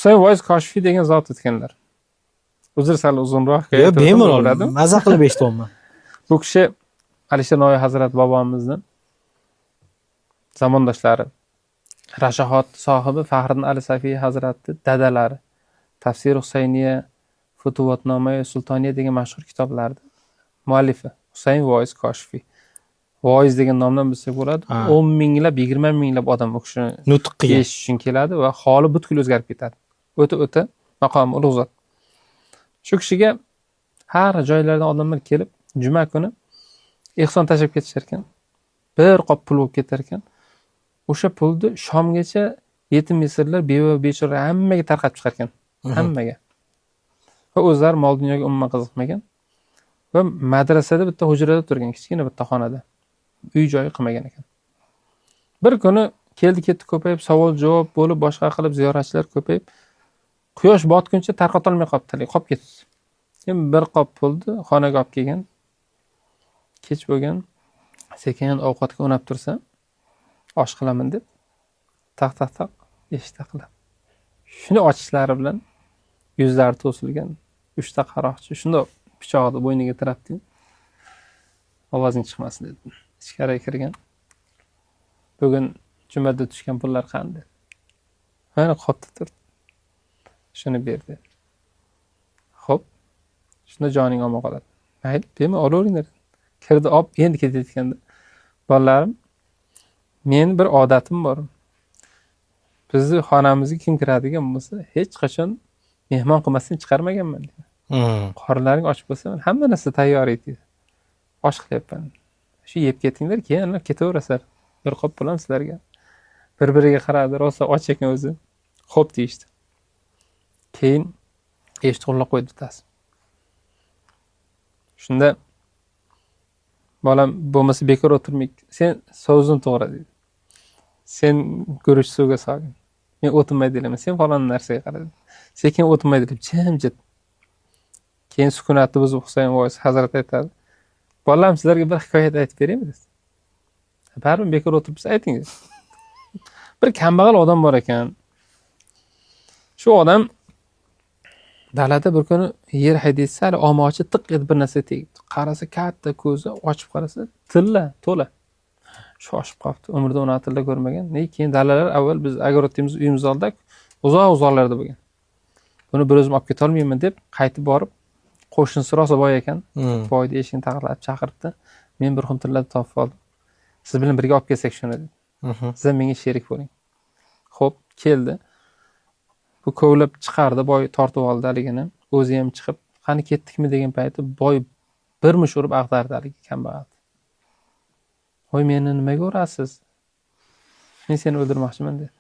Husayn Voiz Koshifiy degan zot o'tganlar. Uzr, sal uzunroq Yo'q, bemalol maza qilib eshityapman. Bu kishi Alisher Navoiy Hazrat bobomizni zamondoshlari, Rashohat sohibi Faxriddin Ali Safiy Hazratni dadalari, Tafsir Husayniya, Futuvatnoma Sultoniya degan mashhur kitoblarni muallifi Husayn Voiz Koshifiy. Voiz degan nomdan bilsak bo'ladi. 10 minglab, 20 minglab odam u kishini Nutq qilgan eshish uchun keladi va holi butkul o'zgarib ketadi. O'ta maqomi ulug' zot. Shu kishiga har joylardan odamlar kelib, juma kuni ehson tashlab ketishar ekan. Bir qop pul bo'lib ketar ekan. O'sha pulni shomgacha yetim yesirlar, beva bechora hammaga tarqatib chiqar ekan. Hammaga. Va o'zlari mol dunyoga umuman qiziqmagan. Va madrasada bitta hujrada turgan, kichkina bitta xonada. Uy joyi qilmagan ekan. Bir kuni keldi-ketdi ko'payib, savol-javob bo'lib, boshqa qilib ziyoratchilar ko'payib, quyosh botguncha tarqata olmay qolibdi, qolib ketdi. Keyin bir qop pulni xonaga olib kelgan. Kech bo'lgan, sekin ovqatga o'nab tursa, osh qilaman deb taq eshik taqiladi. Shuni ochishlari bilan yuzlari to'silgan 3 ta qaroqchi shunda pichoqni bo'yniga tirabdi. Ovozing chiqmasin dedi. Ichkariga kirgan. Bugun jumada tushgan pullar qanday? Mana qopda turdi. Shuni berdi. Xo'p. Shunda joning omon qoladi. Mayli, dema olaveringlar. Kirdi, endi ketayotganda. Bolalarim, men bir odatim bor. Bizni xonamizga kim kiradigan bo'lsa, hech qachon mehmon qilmasdan chiqarmaganman dedi. Qornlaring och bo'lsa, hamma narsa tayyor edi. Osh qilyapman. Shu yeb ketinglar, keyin ketaverasizlar. Bir qop pul ham sizlarga. Bir-biriga qaradi, rosa och ekan o'zi. Xo'p deyishdi. Keyin eshik qo'llab qo'ydi bittasi. Shunda bolam bo'lmasa bekor o'tirmay, sen so'zini to'g'ri dedi. Sen guruch suvga solgin. Men o'tmaydi deyman, sen falon narsaga qaradi. Sekin o'tmaydi deb jimjit. Keyin sukunatni buzib Husayn Voiz Hazrat aytadi. Bolam, sizlarga bir hikoyat aytib beraymi dedi. Baribir bekor o'tiribsiz, ayting dedi. Bir kambag'al odam bor ekan. Shu odam dalada bir kuni yer haydaysa, hali omochi tiq etib bir narsa tegdi. Qarasa katta ko'zi, ochib qarasa tilla, to'la. Shoshib qolibdi. Umrida uni tilla ko'rmagan. Keyin dalalar avval biz agorodimiz uyimiz oldida uzoq-uzoqlarda bo'lgan. Buni bir o'zim olib keta olmayman deb qaytib borib, qo'shnisi rosa boy ekan. Boyni eshigini taqillatib chaqiribdi. Men bir xum tilla topib oldim. Siz bilan birga olib kelsak shuni dedi. Siz menga sherik bo'ling. Xo'p, keldi. Bu kovlab chiqardi, boy tortib oldi haligini. O'zi ham chiqib, qani ketdikmi degan payti boy bir mush urib ag'dardi haligi kambag'al. Voy, meni nimaga urasiz? Men seni o'ldirmoqchiman dedi.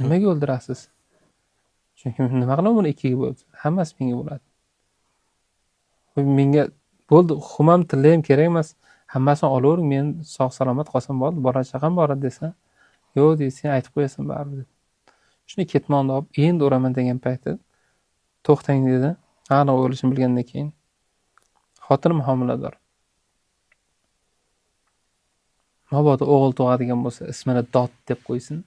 Nimaga o'ldirasiz? Chunki nima qilaman buni ikkiga bo'ldi. Hammasi menga bo'ladi. Voy, menga bo'ldi, xumam tilla ham kerak emas. Hammasini olavering, men sog' salomat qolsam bo'ldi, bola chaqam bor desa, yo'q deydi, sen aytib qo'yasan baribir dedi. Shuni ketmonni olib, endi uraman degan payti to'xtang dedi. Aniq o'lishini bilgandan keyin xotinim homilador. Mabodo o'g'il tug'adigan bo'lsa, ismini Dod deb qo'ysin.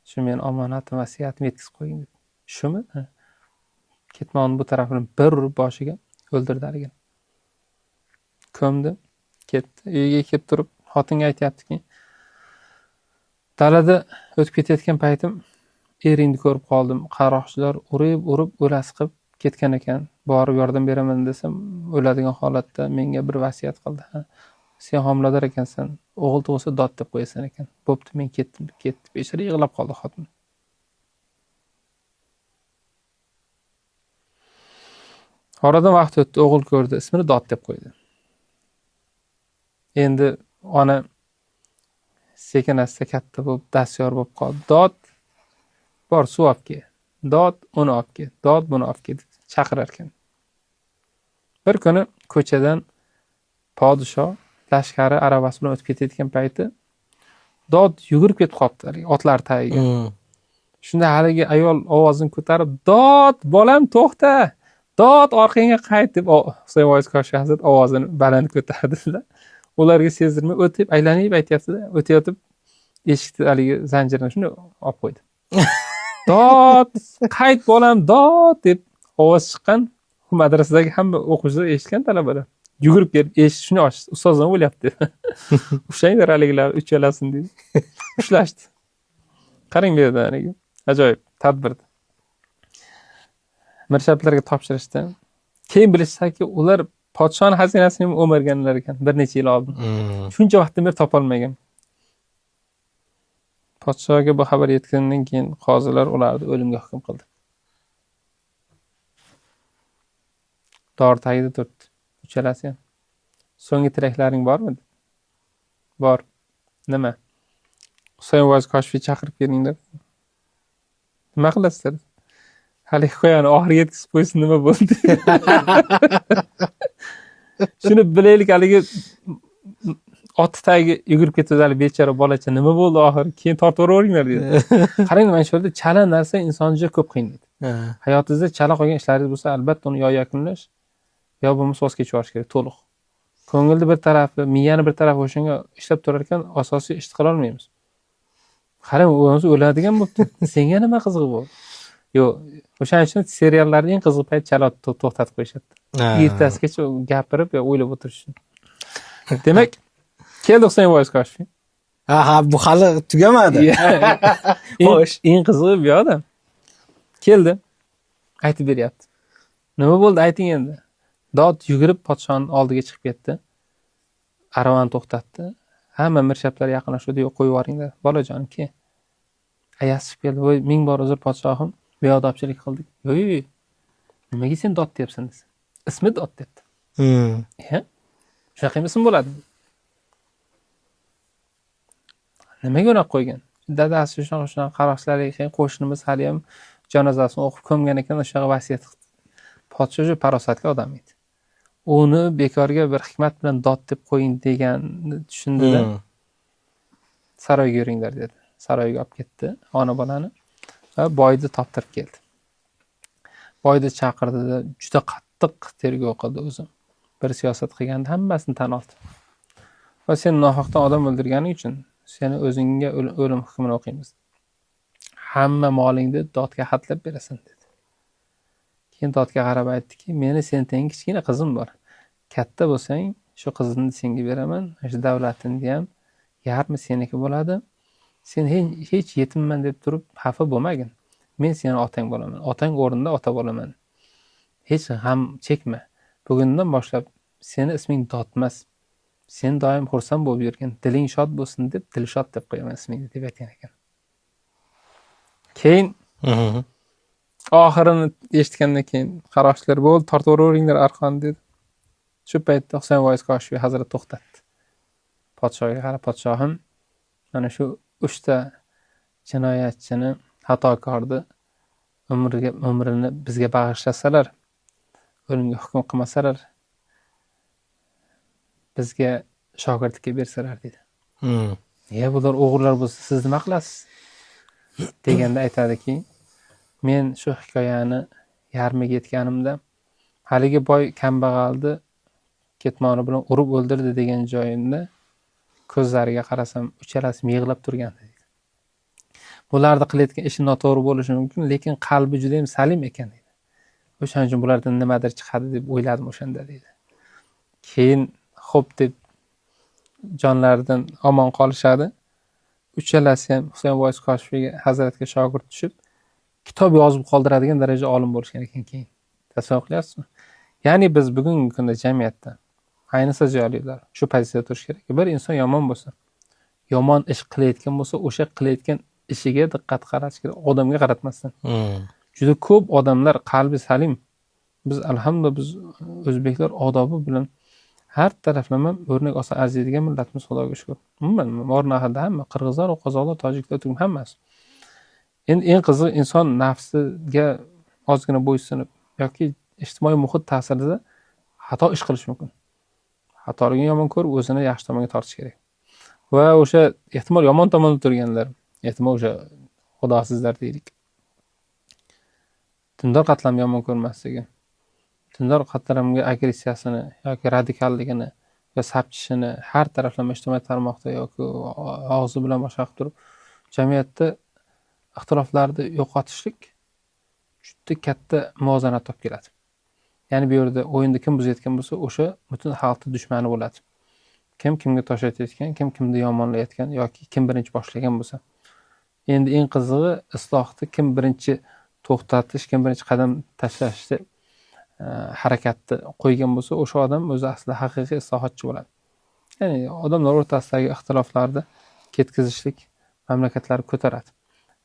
Shu men omonatim, vasiyatim yetkazib qo'ying dedi. Shumi? Ketmonni bu tarafini bir urib boshiga o'ldirdi haligi. Ko'mdi, ketdi. Uyiga kelib turib, xotinga aytayaptiki, dalada o'tib ketayotgan paytim eringni ko'rib qoldim. Qaroqchilar urib o'lasi qilib ketgan ekan. Borib yordam beraman desam, o'ladigan holatda menga bir vasiyat qildi. Sen homilador ekansan, o'g'il tug'sa Dod deb qo'yasan ekan. Bo'pti, men ketdim. Bechora yig'lab qoldi xotin. Oradan vaqt o'tdi, o'g'il ko'rdi, ismini Dod deb qo'ydi. Endi ona sekin-asta katta bo'lib, dastyor bo'lib qoldi. Dod bor, suv olib kel. Dod uni olib kel. Dod buni olib kel deb chaqirar ekan. Bir kuni ko'chadan podshoh lashkari aravasi bilan o'tib ketayotgan payti Dod yugurib ketib qolibdi otlar tagiga. Shunda haligi ayol ovozini ko'tarib, "Dod, bolam, to'xta! Dod, orqangga qayt" deb Husayn Voiz Koshifiy Hazrat ovozini baland ko'tardilar. Ularga sezdirmay o'tib, aylanib aytayapti-da, o'tayotib eshikni haligi zanjirni shuni olib qo'ydi. dod, qayt bolam, dod deb ovoz chiqqan. Madrasadagi hamma o'quvchilar eshitgan talabalar. Yugurib kelib eshitishni ochdi. Ustoz nima bo'lyapti? Ushlanglar haliglar uchalasini dedi. Ushlashdi. Qarang bu yerda ajoyib tadbirda. Mirshablarga topshirishdi. Keyin bilishsaki, ular podshoning xazinasini ham o'marganlar ekan bir necha yil oldin. Shuncha vaqtdan beri topolmagan. Podshoga bu xabar yetgandan keyin qozilar ularni o'limga hukm qildi. Dor tagida turibdi. Uchalasi ham. So'nggi tilaklaring bormi? Bor. Nima? Husayn Voiz Koshifiy chaqirib kelinglar. Nima qilasizlar? Hali hikoyani oxiriga yetkazib qo'ysin, nima bo'ldi? Shuni bilaylik, haligi ot tagiga yugurib ketdi, hali bechora bolacha nima bo'ldi oxiri? Keyin tortaveringlar dedi. Qarang, mana shu yerda chala narsa insonni juda ko'p qiynaydi. Hayotingizda chala qolgan ishlaringiz bo'lsa, albatta uni yo yakunlash, yo bo'lmasa voz kechib yuborish kerak to'liq. Ko'ngilni bir tarafi, miyani bir tarafi o'shanga ishlab turar ekan, asosiy ishni qila olmaymiz. Qarang, o'zi o'ladigan bo'libdi. Senga nima qizig'i bor? Yo'q, o'shaning uchun seriallarning eng qiziq payti chala to'xtatib qo'yishadi. Ertasigacha gapirib yo o'ylab o'tirish uchun. Demak, keldi Husayn Voiz Koshifiy. Ha, bu hali tugamadi. Xo'sh, eng qizig'i bu yoqda. Keldi. Aytib beryapti. Nima bo'ldi, ayting endi. Dod yugurib podshoning oldiga chiqib ketdi. Aravani to'xtatdi. Hamma mirshablar yaqinlashdi, yo'q qo'yib yuboringlar. Bolajonim ke. Ayasib keldi. Voy, ming bor uzr podshohim, beodobchilik qildik. Yo'q. Nimaga sen dod deyapsan desa. Ismi dod debdi. Shunaqa ism bo'ladi. Nimaga unaqa qo'ygan? Dadasi shunaqa qarashlarga keyin qo'shnimiz hali ham janozasini o'qib ko'mgan ekan, o'shaga vasiyat qildi. Podsho shu farosatli odam edi. Uni bekorga bir hikmat bilan dod deb qo'ying deganni tushundida saroyga yuringlar dedi. Saroyga olib ketdi ona bolani va boyni toptirib keldi. Boyni chaqirdi, juda qattiq tergov qildi o'zi. Bir siyosat qilganda hammasini tan oldi. Va sen nohaqdan odam o'ldirganing uchun seni o'zingga o'lim hukmini o'qiymiz. Hamma molingni dodga xatlab berasan dedi. Keyin dodga qarab aytdiki, meni sendan kichkina qizim bor. Katta bo'lsang, shu qizni senga beraman. Shu davlatingni ham yarmi seniki bo'ladi. Sen hech yetimman deb turib xafa bo'lmagin. Men seni otang bo'laman. Otang o'rnida ota bo'laman. Hech g'am chekma. Bugundan boshlab seni isming Dodmas. Sen doim xursand bo'lib yurgin, diling shod bo'lsin deb Dilshod deb qo'yaman ismingni deb aytgan ekan. Keyin oxirini eshitgandan keyin qarashlar bo'ldi, tortaveringlar arqonni dedi. Shu paytda Husayn Voiz Koshifiy hazrat to'xtatdi. Podshoga qarab, podshohim, mana shu 3 ta jinoyatchini, xatokorni umrini bizga bag'ishlasalar, o'limga hukm qilmasalar, bizga shogirdlikka bersalar dedi. Bular o'g'irlar bo'lsa, siz nima qilasiz? Deganda aytadiki, men shu hikoyani yarmiga yetganimda haligi boy kambag'alni ketmoni bilan urib o'ldirdi degan joyimda ko'zlariga qarasam, uchalasim yig'lab turgandi dedi. Bularni qilayotgan ishi noto'g'ri bo'lishi mumkin, lekin qalbi juda ham salim ekan dedi. O'shaning uchun bulardan nimadir chiqadi deb o'yladim o'shanda dedi. Keyin xo'p deb jonlaridan omon qolishadi. Uchalasi ham Husayn Voiz Koshifiyga hazratga shogird tushib, kitob yozib qoldiradigan darajada olim bo'lishgan ekan keyin. Tasavvur qilyapsizmi? Ya'ni biz bugungi kunda jamiyatda, ayniqsa ziyolilar shu pozitsiyada turish kerak. Bir inson yomon bo'lsa, yomon ish qilayotgan bo'lsa, o'sha qilayotgan ishiga diqqat qaratish kerak, odamga qaratmasdan. Juda ko'p odamlar qalbi salim. Biz alhamdulillah biz o'zbeklar odobi bilan har taraflama o'rnak olsa arziydigan millatimiz, Xudoga shukr. Umuman Mo'rnaxalda hamma qirg'izlar, qozoqlar, tojiklar tugim hammasi. Endi eng qiziq inson nafsiga ozgina bo'ysunib yoki ijtimoiy muhit ta'sirida xato ish qilish mumkin. Xatoligini yomon ko'rib, o'zini yaxshi tomonga tortish kerak. Va o'sha ehtimol yomon tomonda turganlar, ehtimol o'sha xudosizlar deylik. Dindor qatlamni yomon ko'rmasligi, dindor qatlamga agressiyasini yoki radikalligini va sapchishini har taraflama ijtimoiy tarmoqda yoki og'zi bilan boshqa qilib turib, jamiyatda ixtiloflarni yo'qotishlik juda katta muvozanat topib keladi. Ya'ni bu yerda o'yinda kim buzayotgan bo'lsa, o'sha butun xalqning dushmani bo'ladi. Kim kimga tosh otayotgan, kim kimni yomonlayotgan yoki kim birinchi boshlagan bo'lsa. Endi eng qizig'i islohni kim birinchi to'xtatish, kim birinchi qadam tashlashni harakatni qo'ygan bo'lsa, o'sha odam o'zi aslida haqiqiy islohotchi bo'ladi. Ya'ni odamlar o'rtasidagi ixtiloflarni ketkazishlik mamlakatlarni ko'taradi.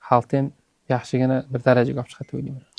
Xalqni ham yaxshigina bir darajaga olib chiqadi deb o'ylayman.